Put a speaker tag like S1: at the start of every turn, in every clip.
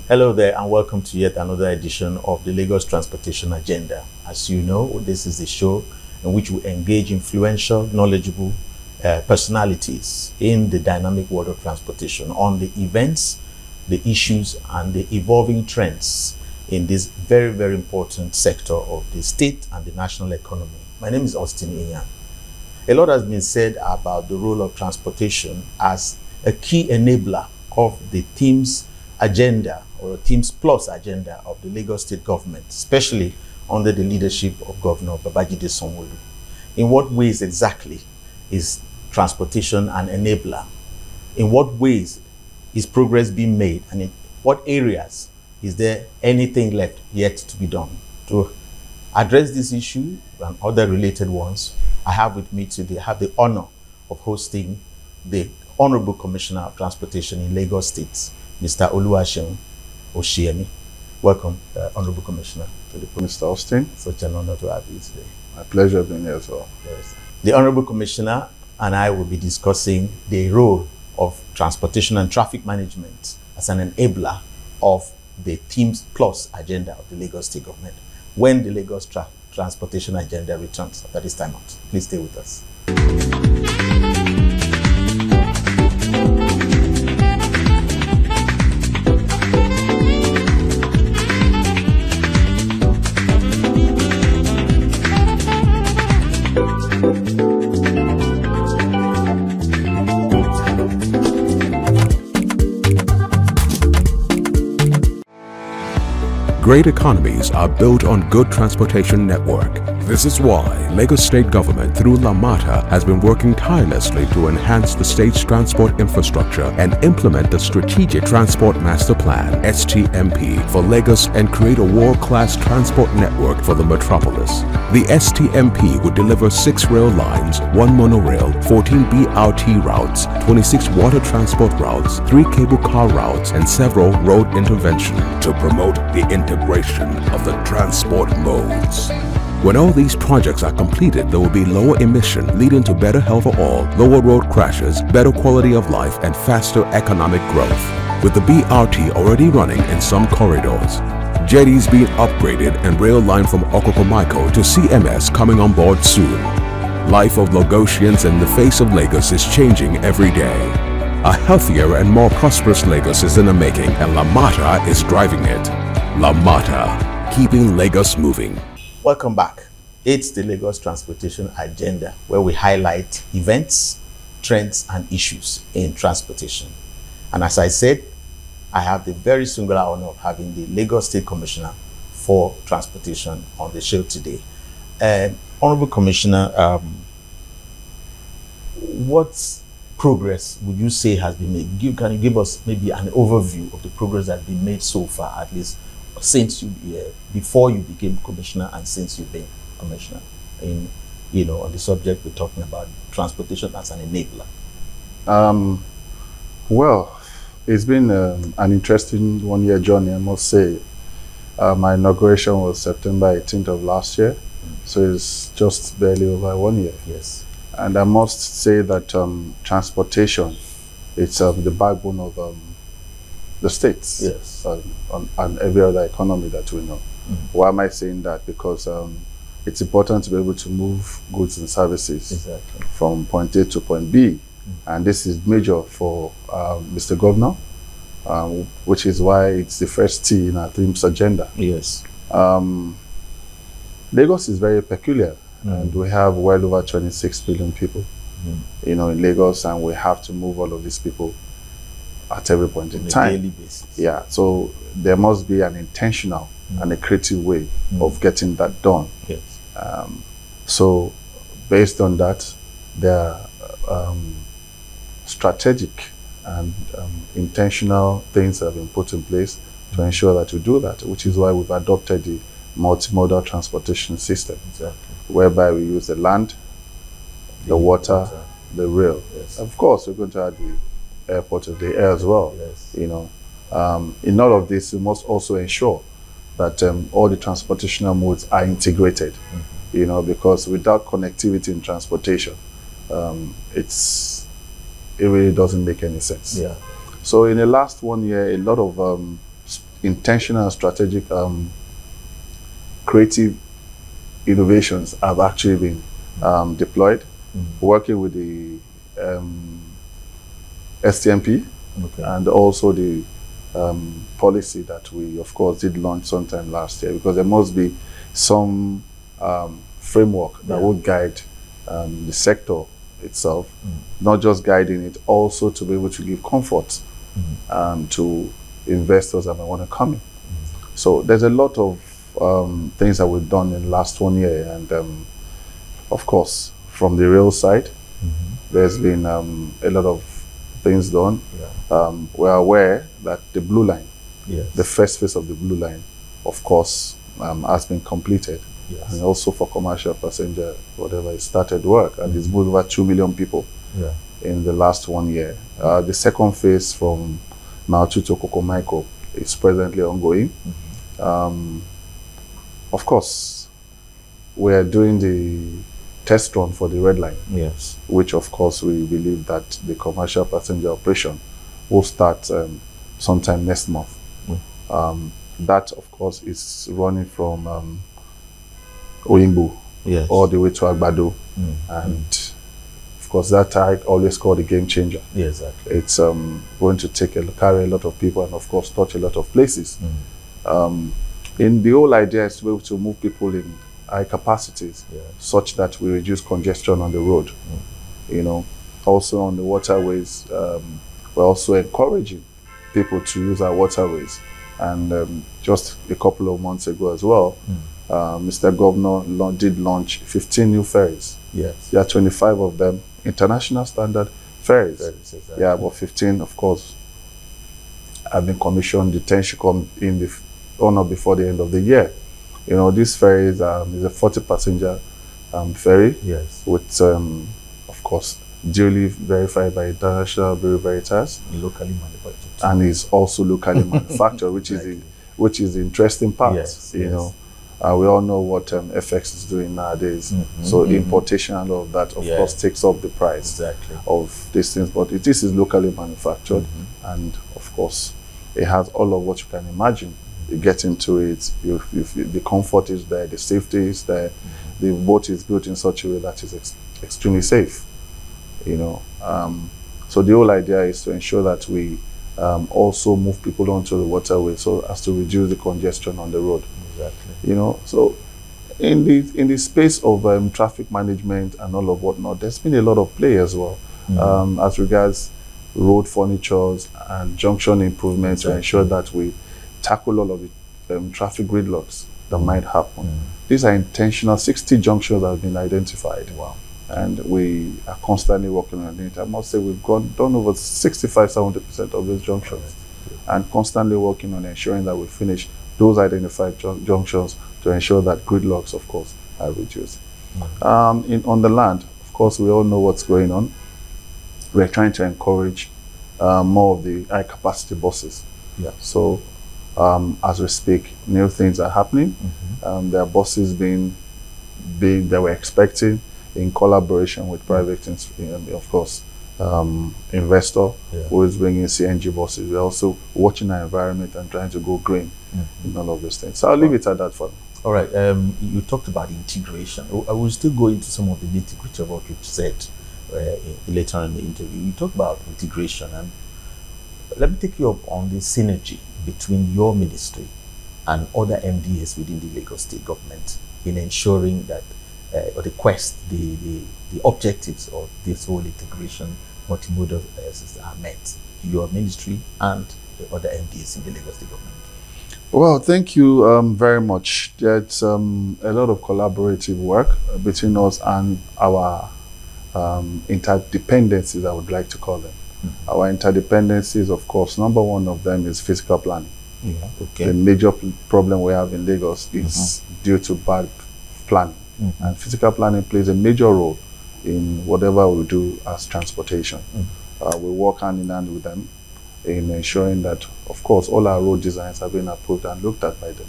S1: Hello there and welcome to yet another edition of the Lagos Transportation Agenda. As you know, this is the show in which we engage influential, knowledgeable personalities in the dynamic world of transportation on the events, the issues and the evolving trends in this very, very important sector of the state and the national economy. My name is Osiyemi. A lot has been said about the role of transportation as a key enabler of the team's agenda or Teams Plus agenda of the Lagos state government, especially under the leadership of Governor Babajide Sanwo-Olu. In what ways exactly is transportation an enabler? In what ways is progress being made? And in what areas is there anything left yet to be done? To address this issue and other related ones, I have with me today, the honor of hosting the Honorable Commissioner of Transportation in Lagos State, Mr. Oluwaseun Osiyemi. Welcome, Honorable Commissioner. To the
S2: Mr. Austin.
S1: Such an honor to have you today.
S2: My pleasure being here as well.
S1: Yes. The Honorable Commissioner and I will be discussing the role of transportation and traffic management as an enabler of the Teams Plus agenda of the Lagos State government when the Lagos Transportation Agenda returns after this time out. Please stay with us.
S3: Great economies are built on good transportation network. This is why Lagos State Government through LAMATA has been working tirelessly to enhance the state's transport infrastructure and implement the Strategic Transport Master Plan (STMP) for Lagos and create a world-class transport network for the metropolis. The STMP would deliver 6 rail lines, 1 monorail, 14 BRT routes, 26 water transport routes, 3 cable car routes, and several road interventions to promote the integration of the transport modes. When all these projects are completed, there will be lower emission, leading to better health for all, lower road crashes, better quality of life, and faster economic growth. With the BRT already running in some corridors, jetties being upgraded, and rail line from Okokomaiko to CMS coming on board soon, life of Lagosians in the face of Lagos is changing every day. A healthier and more prosperous Lagos is in the making, and LAMATA is driving it. LAMATA, keeping Lagos moving.
S1: Welcome back. It's the Lagos Transportation Agenda, where we highlight events, trends, and issues in transportation. And as I said, I have the very singular honor of having the Lagos State Commissioner for Transportation on the show today. Honorable Commissioner, what progress would you say has been made? Can you give us maybe an overview of the progress that has been made so far, at least since before you became commissioner and since you've been commissioner, in on the subject we're talking about, transportation as an enabler?
S2: Well, it's been an interesting one-year journey, I must say. My inauguration was September 18th of last year, so it's just barely over 1 year.
S1: Yes.
S2: And I must say that transportation, it's the backbone of the states,
S1: yes,
S2: and every other economy that we know. Why am I saying that? Because it's important to be able to move goods and services from point A to point B. And this is major for Mr. Governor, which is why it's the first T in our Teams agenda.
S1: Yes.
S2: Lagos is very peculiar, and we have well over 26 billion people in Lagos, and we have to move all of these people at every point in time.
S1: On a daily basis.
S2: Yeah, so there must be an intentional and a creative way of getting that done.
S1: Yes.
S2: So based on that, there are strategic and intentional things that have been put in place to ensure that we do that, which is why we've adopted the multimodal transportation system, whereby we use the land, the water, the rail.
S1: Yes.
S2: Of course, we're going to add the airport of the air as well.
S1: Yes.
S2: In all of this, we must also ensure that all the transportational modes are integrated. Because without connectivity in transportation, it really doesn't make any sense.
S1: Yeah.
S2: So in the last 1 year, a lot of intentional and strategic creative innovations have actually been deployed, working with the STMP and also the policy that we, of course, did launch sometime last year, because there must be some framework that would guide the sector itself, not just guiding it, also to be able to give comfort to investors that might want to come in. So there's a lot of things that we've done in the last 1 year, and of course, from the rail side, there's been a lot of things done. We're aware that the Blue Line, the first phase of the Blue Line, of course, has been completed. And also for commercial passenger, whatever, it started work, and it's moved over 2 million people in the last 1 year. The second phase from Mautu to Kokomaiko is presently ongoing. Of course, we're doing the test run for the Red Line, which of course we believe that the commercial passenger operation will start sometime next month. That of course is running from Oyingbo all the way to Agbado, and of course that I always call the game changer. It's going to carry a lot of people, and of course touch a lot of places. In the whole idea is to be able to move people in high capacities, such that we reduce congestion on the road. You know, also on the waterways, we're also encouraging people to use our waterways. And just a couple of months ago as well, Mr. Governor did launch 15 new ferries. There are 25 of them international standard ferries. But 15, of course, have been commissioned. The 10 should come in on or before the end of the year. You know, this ferry is a 40-passenger ferry with, of course, duly verified by International Bureau Veritas.
S1: Locally manufactured.
S2: And is also locally manufactured, which is the interesting part. You know, we all know what FX is doing nowadays. So importation and all of that, of course, takes up the price of these things. But this is locally manufactured, and of course, it has all of what you can imagine. You get into it, the comfort is there, the safety is there, the boat is built in such a way that is extremely safe. You know, so the whole idea is to ensure that we also move people onto the waterway so as to reduce the congestion on the road. You know, so in the space of traffic management and all of whatnot, there's been a lot of play as well, as regards road furnitures and junction improvements to ensure that we tackle all of the traffic gridlocks that might happen. These are intentional. 60 junctions have been identified. And we are constantly working on it. I must say we've done over 65–70% of those junctions, and constantly working on ensuring that we finish those identified junctions to ensure that gridlocks, of course, are reduced. On the land, of course, we all know what's going on. We're trying to encourage more of the high-capacity buses. So as we speak, new things are happening. There are buses that we're expecting in collaboration with private, of course, investor who is bringing CNG buses. We're also watching our environment and trying to go green in all of these things. So I'll leave it at that for now.
S1: All right. You talked about integration. I will still go into some of the nitty-gritty of what you said later in the interview. You talked about integration, and let me take you up on the synergy between your ministry and other MDAs within the Lagos State government in ensuring that or the objectives of this whole integration multimodal system are met, your ministry and the other MDAs in the Lagos State government?
S2: Well, thank you very much. There's a lot of collaborative work between us and our interdependencies, I would like to call them. Our interdependencies, of course, number one of them is physical planning. The major problem we have in Lagos is due to bad planning. And physical planning plays a major role in whatever we do as transportation. We work hand in hand with them in ensuring that, of course, all our road designs have been approved and looked at by them.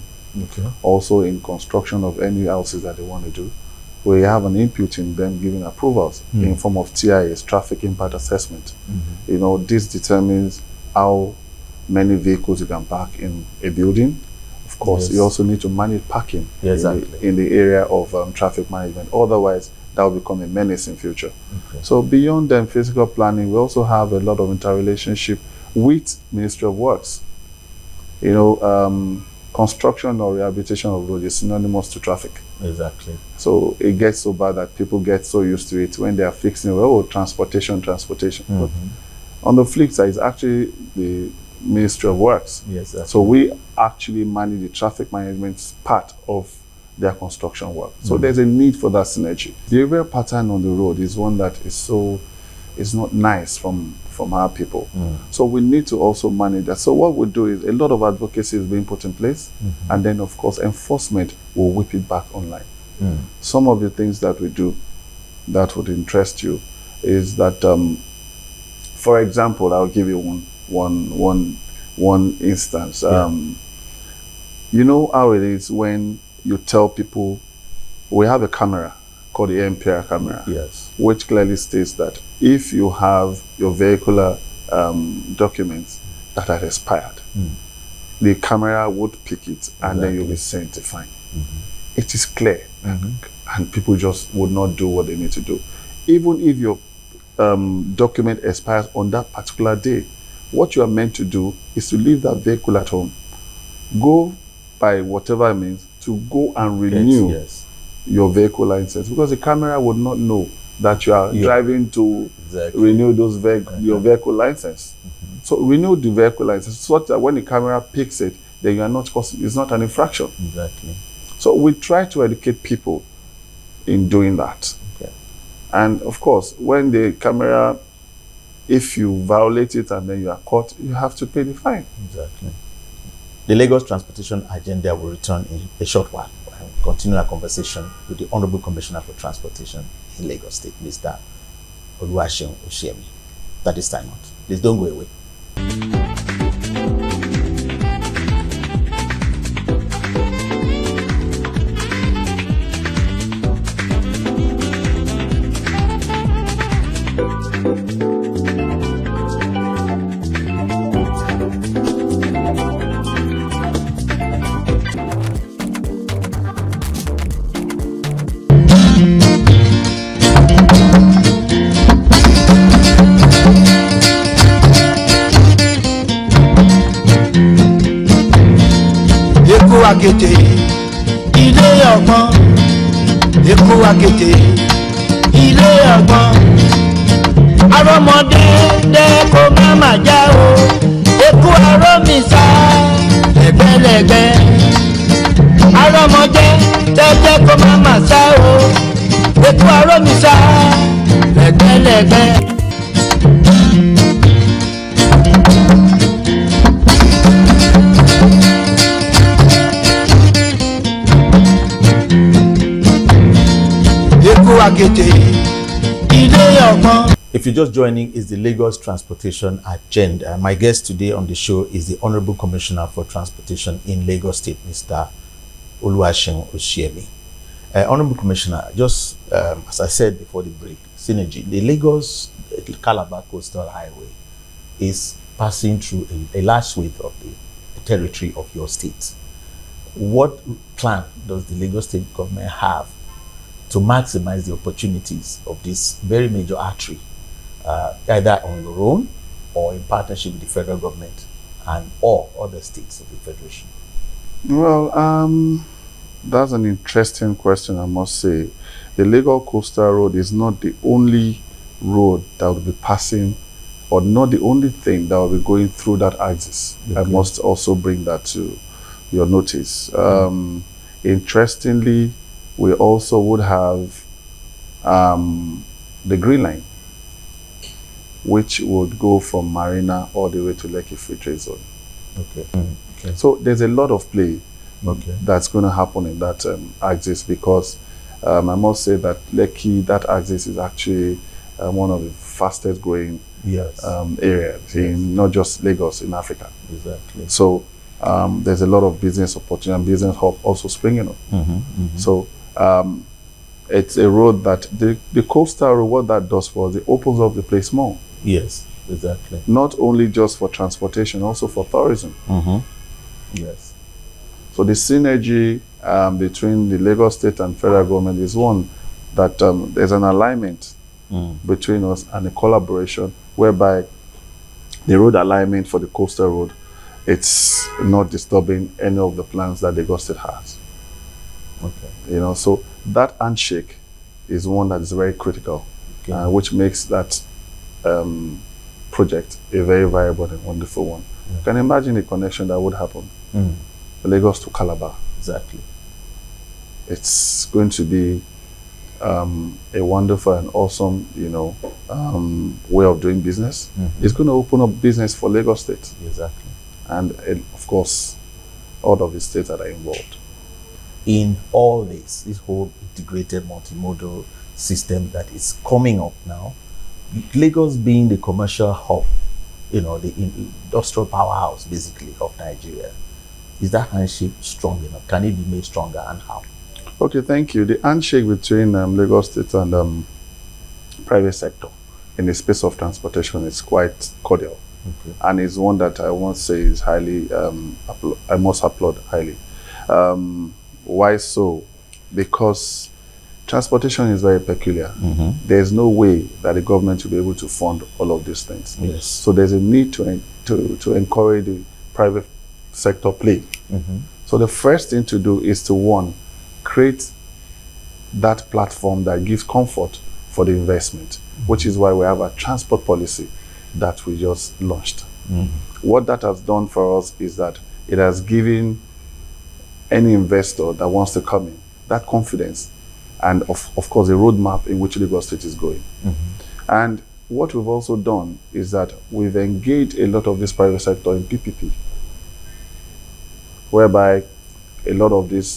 S2: Also, in construction of any houses that they want to do, we have an input in them giving approvals in form of TIS, traffic impact assessment. You know, this determines how many vehicles you can park in a building. Of course, you also need to manage parking in the area of traffic management. Otherwise, that will become a menace in future. So beyond physical planning, we also have a lot of interrelationship with Ministry of Works. You know, construction or rehabilitation of roads is synonymous to traffic.
S1: Exactly.
S2: So it gets so bad that people get so used to it when they are fixing, oh, transportation. But on the flip side, it's actually the Ministry of Works.
S1: Yes. Exactly.
S2: So we actually manage the traffic management part of their construction work. So there's a need for that synergy. The behavioral pattern on the road is one that is not nice from our people. So we need to also manage that. So what we do is a lot of advocacy is being put in place, and then of course enforcement will whip it back online. Some of the things that we do that would interest you is that, for example, I'll give you one instance. You know how it is when you tell people, we have a camera called the MPR camera, which clearly states that if you have your vehicular documents that are expired, the camera would pick it and then you'll be sent a fine. It is clear, and people just would not do what they need to do. Even if your document expires on that particular day, what you are meant to do is to leave that vehicle at home, go by whatever means to go and renew your vehicle license, because the camera would not know that you are driving to renew those your vehicle license. So renew the vehicle license so that when the camera picks it, then you are not it's not an infraction. So we try to educate people in doing that. And of course, when the camera, if you violate it and then you are caught, you have to pay the fine.
S1: The Lagos Transportation Agenda will return in a short while and continue our conversation with the Honorable Commissioner for Transportation in Lagos State, Mr. Oluwaseun Osiyemi. That is time out. Please don't go away.
S4: Akété ilé ọgbọ́n, Èkó akété ilé ọgbọ́n, arọ́mọdé dẹ́kọ̀ máma já o, Èkó arọ́mísà lẹ́gbẹ́lẹ́gbẹ́, arọ́mọdé dẹ́kọ̀ máma sá o, Èkó arọ́mísà lẹ́gbẹ́lẹ́gbẹ́.
S1: If you're just joining, it's the Lagos Transportation Agenda. My guest today on the show is the Honorable Commissioner for Transportation in Lagos State, Mr. Oluwaseun Osiyemi. Honorable Commissioner, just as I said before the break, synergy, the Lagos-Calabar Coastal Highway is passing through a large swath of the territory of your state. What plan does the Lagos State government have to maximize the opportunities of this very major artery, either on your own or in partnership with the federal government and all other states of the Federation?
S2: Well, that's an interesting question, I must say. The Lagos Coastal Road is not the only road that will be passing, or not the only thing that will be going through that axis. I must also bring that to your notice. Interestingly, we also would have the Green Line, which would go from Marina all the way to Lekki Free Trade Zone. So there's a lot of play that's going to happen in that axis, because I must say that Lekki, that axis is actually one of the fastest growing areas in not just Lagos, in Africa. So there's a lot of business opportunity and business hub also springing up. So it's a road that the coastal road, what that does for us, it opens up the place more.
S1: Exactly.
S2: Not only just for transportation, also for tourism.
S1: Yes.
S2: So the synergy between the Lagos State and federal government is one that there's an alignment between us and a collaboration whereby the road alignment for the coastal road, it's not disturbing any of the plans that Lagos State has.
S1: Okay.
S2: You know, so that handshake is one that is very critical,
S1: Okay.
S2: which makes that project a very viable and wonderful one. You can imagine the connection that would happen. Lagos to Calabar.
S1: Exactly.
S2: It's going to be a wonderful and awesome, way of doing business. It's going to open up business for Lagos State.
S1: Exactly.
S2: And of course, all of the states that are involved.
S1: In all this whole integrated multimodal system that is coming up now, Lagos being the commercial hub, the industrial powerhouse basically of Nigeria, is that handshake strong enough? Can it be made stronger, and how?
S2: Okay, thank you. The handshake between Lagos State and private sector in the space of transportation is quite cordial.
S1: Okay.
S2: And is one that I won't say is highly, I must applaud highly. Why so? Because transportation is very peculiar. There's no way that the government will be able to fund all of these things.
S1: Yes.
S2: So there's a need to encourage the private sector play. So the first thing to do is to, one, create that platform that gives comfort for the investment, which is why we have a transport policy that we just launched. What that has done for us is that it has given any investor that wants to come in that confidence and of course a roadmap in which Lagos State is going. And what we've also done is that we've engaged a lot of this private sector in PPP, whereby a lot of this,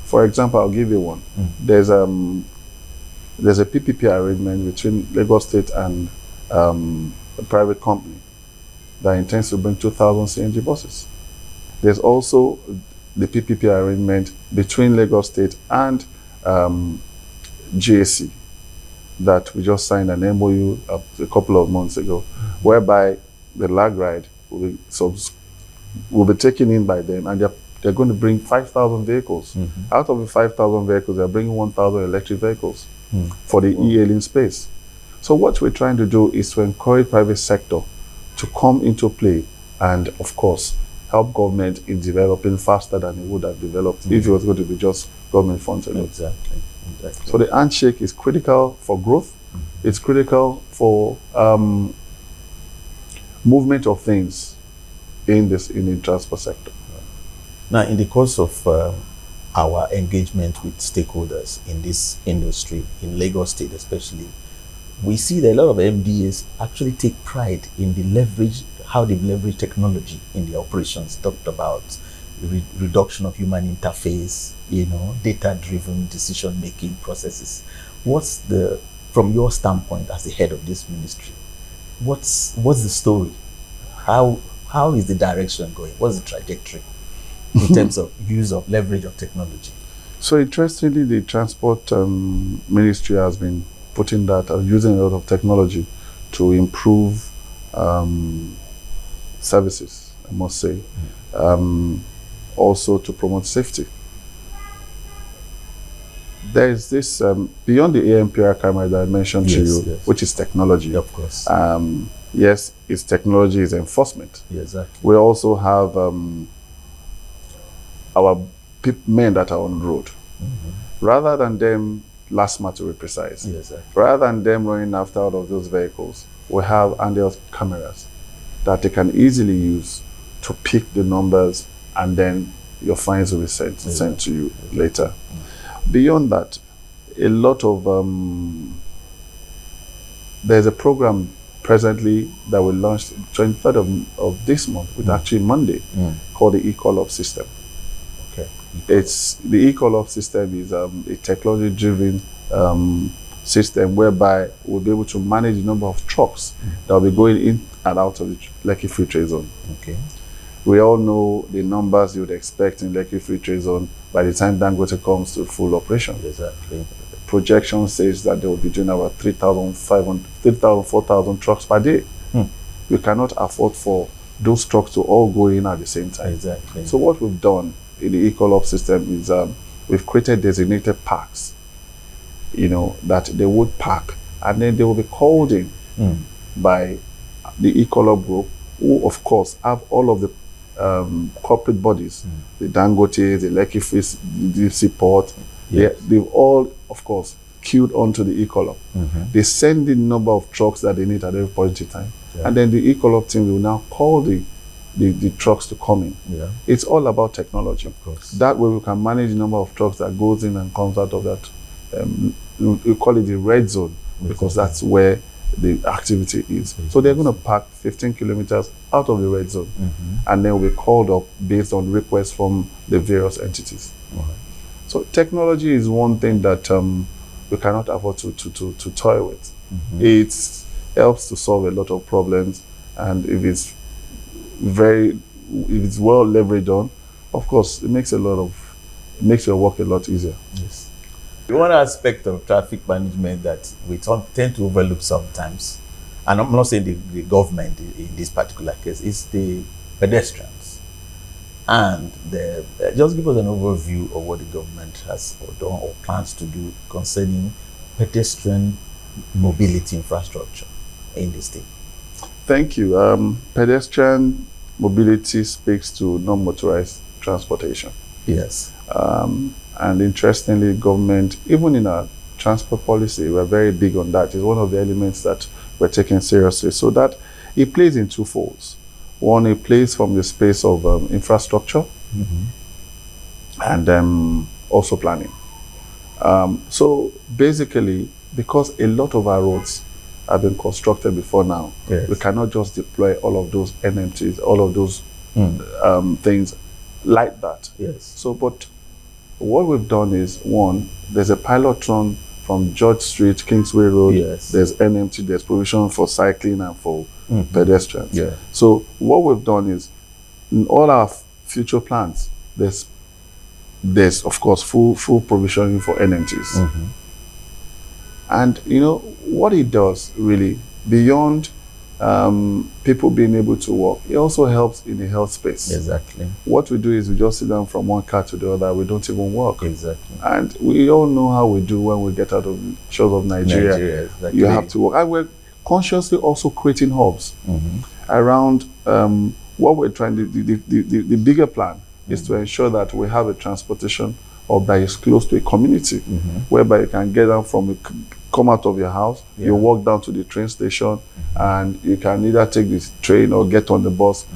S2: for example, I'll give you one. There's a PPP arrangement between Lagos State and a private company that intends to bring 2,000 CNG buses. There's also the PPP arrangement between Lagos State and GAC that we just signed an MOU a couple of months ago, whereby the lag ride will be taken in by them, and they're going to bring 5,000 vehicles. Out of the 5,000 vehicles, they're bringing 1,000 electric vehicles for the e-hailing space. So what we're trying to do is to encourage private sector to come into play and, of course, help government in developing faster than it would have developed if it was going to be just government funds alone.
S1: Exactly.
S2: So the handshake is critical for growth. It's critical for movement of things in the transport sector.
S1: Now, in the course of our engagement with stakeholders in this industry, in Lagos State especially, we see that a lot of MDAs actually take pride in how they leverage technology in their operations. Talked about reduction of human interface, data-driven decision-making processes. From your standpoint as the head of this ministry, what's the story? How is the direction going? What's the trajectory in terms of use of leverage of technology?
S2: So interestingly, the transport ministry has been putting that, using a lot of technology to improve services, I must say. Also to promote safety. There is this, beyond the AMPR camera that I mentioned to you, which is technology.
S1: Of course.
S2: Yes, it's technology, it's enforcement.
S1: Yeah, exactly.
S2: We also have our men that are on the road. Rather than them, last month to be precise,
S1: exactly.
S2: Rather than them running after all of those vehicles, we have handheld cameras that they can easily use to pick the numbers, and then your fines will be sent to you later. Beyond that, a lot of there's a program presently that we launched 23rd of this month, with actually Monday, called the e-call-up system.
S1: Okay.
S2: It's the e-call-up system is a technology-driven system whereby we'll be able to manage the number of trucks that will be going in and out of the Lekki Free Trade Zone.
S1: Okay.
S2: We all know the numbers you would expect in Lekki Free Trade Zone by the time Dangote comes to full operation.
S1: Exactly.
S2: Projection says that they will be doing about 3,500, 4,000 trucks per day. we cannot afford for those trucks to all go in at the same time.
S1: Exactly.
S2: So what we've done in the Ecolab system is we've created designated parks, you know, that they would park, and then they will be called in by the Ecolab group, who of course have all of the corporate bodies, the Dangote, the Lekki Fish, the Deep Sea Port.
S1: Yes.
S2: They've all, of course, queued onto the Ecolab. They send the number of trucks that they need at every point in time.
S1: Yeah.
S2: And then the Ecolab team will now call the trucks to come in.
S1: Yeah.
S2: It's all about technology.
S1: Of course.
S2: That way we can manage the number of trucks that goes in and comes out of that. We call it the red zone, because that's where the activity is. So they're going to park 15 kilometers out of the red zone, and then will be called up based on requests from the various entities. So technology is one thing that we cannot afford to toy with. It helps to solve a lot of problems, and if it's well leveraged on, of course, it makes your work a lot easier.
S1: Yes. One aspect of traffic management that we tend to overlook sometimes, and I'm not saying the government in this particular case, is the pedestrians. And just give us an overview of what the government has done or plans to do concerning pedestrian mobility infrastructure in the state.
S2: Thank you. Pedestrian mobility speaks to non-motorized transportation.
S1: Yes.
S2: And interestingly, government, even in our transport policy, we're very big on that. It's one of the elements that we're taking seriously. So that it plays in two folds. One, it plays from the space of infrastructure and also planning. So basically, because a lot of our roads have been constructed before now,
S1: yes,
S2: we cannot just deploy all of those NMTs, all of those things like that.
S1: Yes.
S2: So, but what we've done is, one, there's a pilot run from George Street, Kingsway Road.
S1: Yes.
S2: There's NMT, there's provision for cycling and for pedestrians.
S1: Yeah.
S2: So what we've done is, in all our future plans, there's of course full provisioning for NMTs. And you know what it does really, beyond people being able to walk, it also helps in the health space.
S1: Exactly.
S2: What we do is we just sit down from one car to the other. We don't even walk.
S1: Exactly.
S2: And we all know how we do when we get out of the shores of Nigeria.
S1: Exactly.
S2: You have to walk. And we're consciously also creating hubs around what we're trying to do. The bigger plan is to ensure that we have a transportation hub that is close to a community, whereby you can get down come out of your house, you walk down to the train station, and you can either take this train or get on the bus.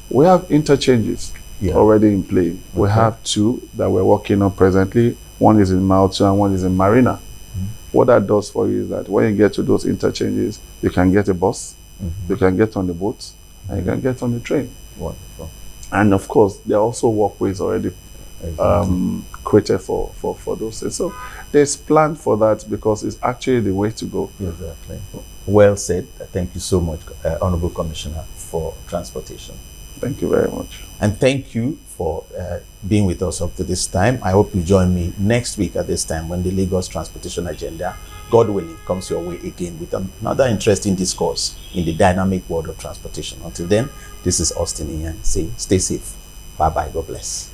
S2: We have interchanges already in play. We have two that we're working on presently. One is in Mautu and one is in Marina. What that does for you is that when you get to those interchanges, you can get a bus, you can get on the boats, and you can get on the train.
S1: Wonderful.
S2: And of course, there are also walkways already created for those things. So there's plan for that, because it's actually the way to go.
S1: Exactly. Well said. Thank you so much, Honorable Commissioner for Transportation.
S2: Thank you very much.
S1: And thank you for being with us up to this time. I hope you join me next week at this time when the Lagos Transportation Agenda, God willing, comes your way again with another interesting discourse in the dynamic world of transportation. Until then, this is Austin Ian saying stay safe. Bye-bye. God bless.